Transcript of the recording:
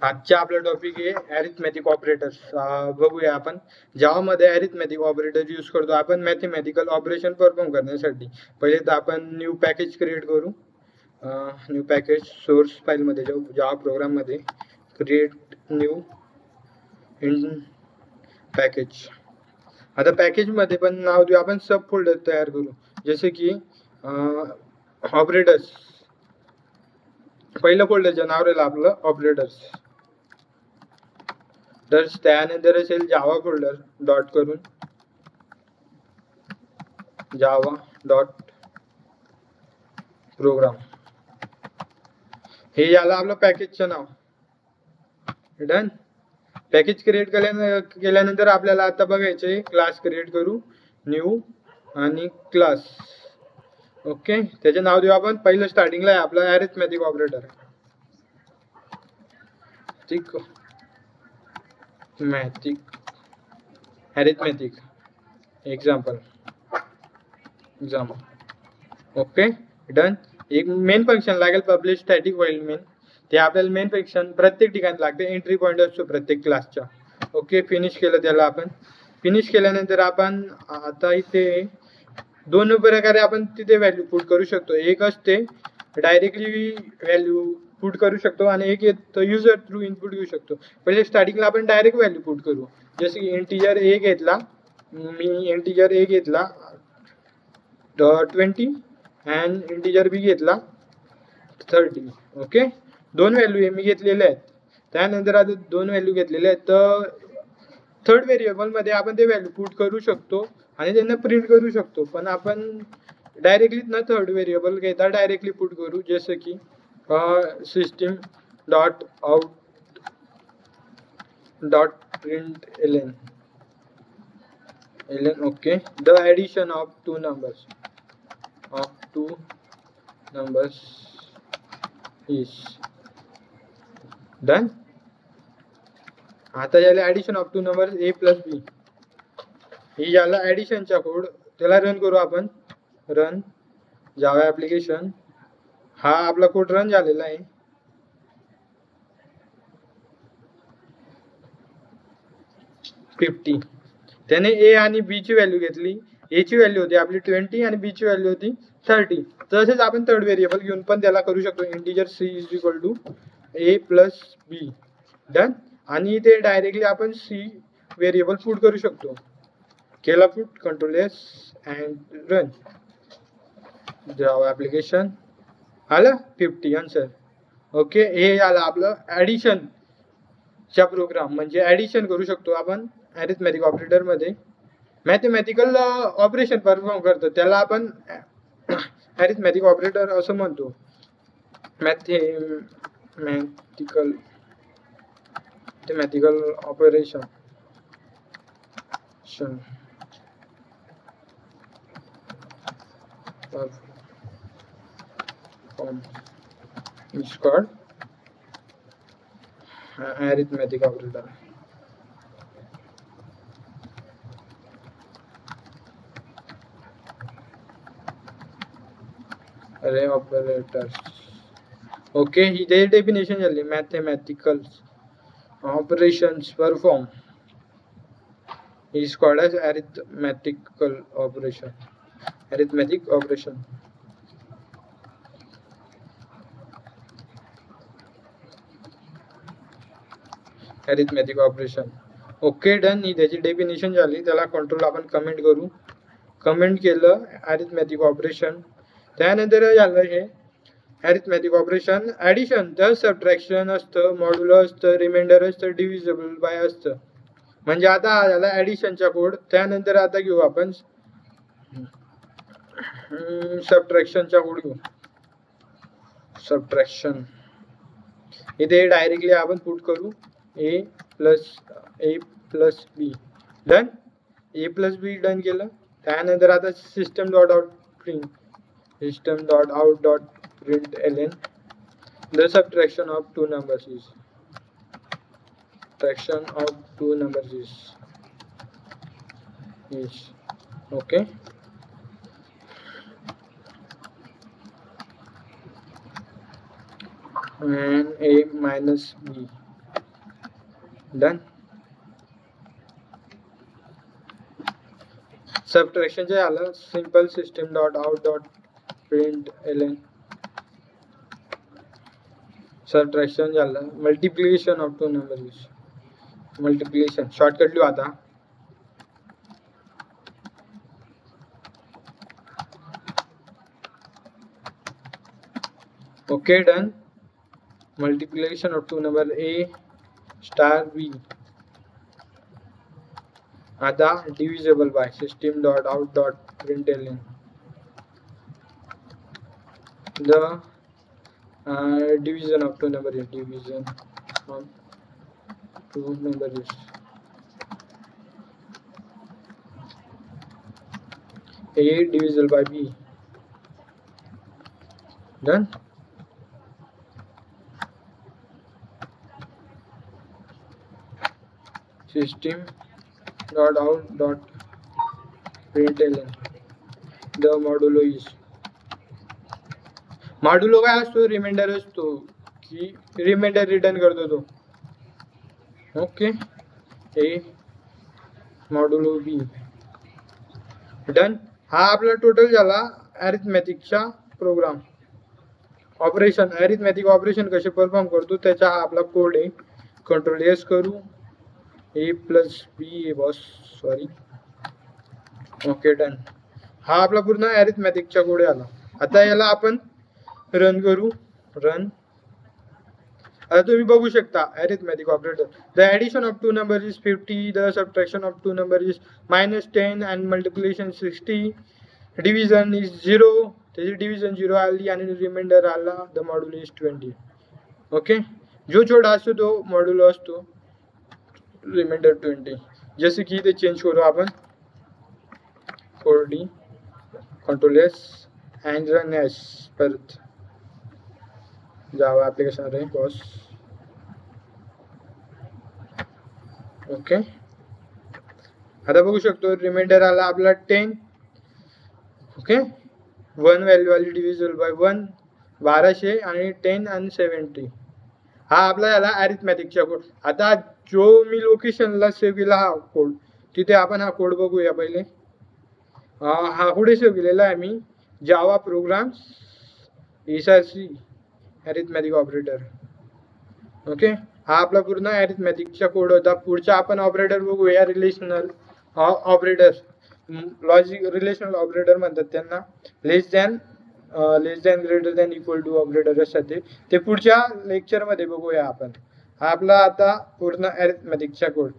आजचा आपला टॉपिक आहे अरिथमेटिक ऑपरेटर्स. बघूया आपण जावामध्ये अरिथमेटिक ऑपरेटर यूज करतो आपण मॅथमॅटिकल ऑपरेशन परफॉर्म करण्यासाठी. पहिले तर आपण न्यू पॅकेज क्रिएट करू. न्यू पॅकेज सोर्स फाईलमध्ये जाऊ, जावा प्रोग्राममध्ये क्रिएट न्यू इन पॅकेज. आता पॅकेजमध्ये पण नाव देऊ आपण, सब फोल्डर तयार करू जसे की ऑपरेटर्स. पहिलं फोल्डरचं नाव राहिलं आपलं ऑपरेटर्स. तर त्यानंतर असेल जावा फोल्डर डॉट करून जावा डॉट प्रोग्राम. हे झालं आपलं पॅकेजचं नाव. डन. पॅकेज क्रिएट केल्यानंतर आपल्याला आता बघायचे क्लास क्रिएट करू, न्यू आणि क्लास. ओके, त्याचे नाव देऊ आपण. पहिलं स्टार्टिंगला आहे आपलं अरिथमेटिक ऑपरेटर. ठीक, अरिथमेटिक एक्झाम्पल. Okay, done. एक मेन फंक्शन लागेल पब्लिश स्टॅटिक व्हाईल मेन. ते आपल्याला मेन फंक्शन प्रत्येक ठिकाणी लागते, एंट्री पॉईंट असतो प्रत्येक क्लासचा. ओके, फिनिश केलं त्याला आपण. फिनिश केल्यानंतर आपण आता इथे दोन प्रकारे आपण तिथे व्हॅल्यू पुट करू शकतो. एक असते डायरेक्टली व्हॅल्यू पुट करू शकतो आणि एक येतं युजर थ्रू इनपुट घेऊ शकतो. पहिले स्टार्टिंगला आपण डायरेक्ट व्हॅल्यू पुट करू. जसे की इंटीजर ए घेतला, मी इंटीजर ए घेतला 20 अँड इंटीजर बी घेतला 30. ओके, दोन व्हॅल्यू मी घेतलेले आहेत. त्यानंतर आता दोन व्हॅल्यू घेतलेले आहेत, तर थर्ड व्हेरिएबलमध्ये आपण ते व्हॅल्यू पुट करू शकतो आणि त्यांना प्रिंट करू शकतो. पण आपण डायरेक्टली ना थर्ड व्हेरिएबल घेता डायरेक्टली पुट करू. जसं की system dot out dot println. Okay, the addition of two numbers is done. आता झालं addition of two numbers A plus B. हे झालं ॲडिशनचा कोड. त्याला रन करू आपण. Run Java application. हा आपला कोड रन झालेला आहे. त्याने ए आणि बी ची व्हॅल्यू घेतली. ए ची व्हॅल्यू होती आपली 20 आणि बी ची व्हॅल्यू होती 30. तसेच आपण थर्ड व्हेरिएबल घेऊन पण त्याला करू शकतो. Integer C is equal to A plus B. Done. आणि ते डायरेक्टली आपण सी व्हेरिएबल पुट करू शकतो. केला put, control S and run. Java application आलं 50 आन्सर. ओके, हे झालं आपलं ॲडिशनचा प्रोग्राम. म्हणजे ॲडिशन करू शकतो आपण अरिथमेटिक ऑपरेटरमध्ये. मॅथमॅटिकल ऑपरेशन परफॉर्म करतो त्याला आपण अरिथमेटिक ऑपरेटर असं म्हणतो. Mathematical operation is called arithmetic operator. Array operators. Okay, ही त्याची डेफिनेशन झाली. Mathematical operations perform is called as arithmetic operation. Arithmetic operation. Okay, done. ही त्याची डेफिनेशन झाली. त्याला कंट्रोल आपण कमेंट करू. कमेंट केलं अरिथमेटिक ऑपरेशन. त्यानंतर झालं हे अरिथमेटिक ऑपरेशन ॲडिशन. तर सबट्रॅक्शन असतं, मॉड्युलस असतं, रिमाइंडर असतं, डिव्हिजिबल बाय असतं. म्हणजे आता झाला ॲडिशनचा कोड. त्यानंतर आता घेऊ आपण सबट्रॅक्शनचा कोड घेऊ. सबट्रॅक्शन इथे डायरेक्टली आपण पुट करू A plus B. Done. A plus B done केलं. त्यानंतर आता system dot out println the subtraction of two numbers is okay. and a minus b. Done. सबट्रॅक्शनचे झालं. Simple system dot out dot println subtraction झालं. Multiplication of two numbers. Multiplication shortcut लिहू आता. Okay done. Multiplication of two number A star B. आता divisible by system dot out dot print L the division of two number is division of two number is A divisible by B. Done. System dot out dot println the modulo is. Modulo काय असतो? Reminder असतो की reminder return करतो तो. Okay. ए modulo बी. Done. हा आपला total झाला अरिथमॅटिकचा programme. Operation arithmetic operation कसे परफॉर्म करतो त्याचा हा आपला कोड आहे. कंट्रोल एस करू. A plus B boss sorry. Okay done. हा आपला पूर्ण अरिथमॅटिकचा कोड आला. आता याला आपण रन करू. रन. आता तुम्ही बघू शकता arithmetic operator. The addition of two number is 50. The subtraction of two number is -10 and multiplication 60. Division is 0. त्याची डिव्हिजन 0 आली आणि रिमाइंडर आला. The modulo is 20. ओके. जो छोटा असतो तो मॉड्युलो असतो. रिमाइंडर 20. जसे की ते चेंज करू आपण. 4D control S and run S. परत जावा ॲप्लिकेशन रे बॉस. ओके. आता बघू शकतो रिमाइंडर आला आपला 10. ओके. 1 व्हॅल्यू आली डिव्हिजिबल बाय 1 1200 आणि 10 आणि 70. हा आपला झाला अरिथमॅटिकचा कोड. आता जो मी लोकेशनला सेव्ह केला हा कोड तिथे आपण हा कोड बघूया पहिले. हा पुढे सेव्ह केलेला आहे मी. Java programs SRC arithmetic operator. Okay. हा आपला पूर्ण अरिथमॅटिकचा कोड होता. पुढचा आपण ऑपरेटर बघूया. Relational operator. Logic relational operator म्हणतात त्यांना. Less than greater than equal to operator असतात ते पुढच्या लेक्चरमध्ये बघूया आपण. हा आपला आता पूर्ण अरिथमॅटिकचा कोड.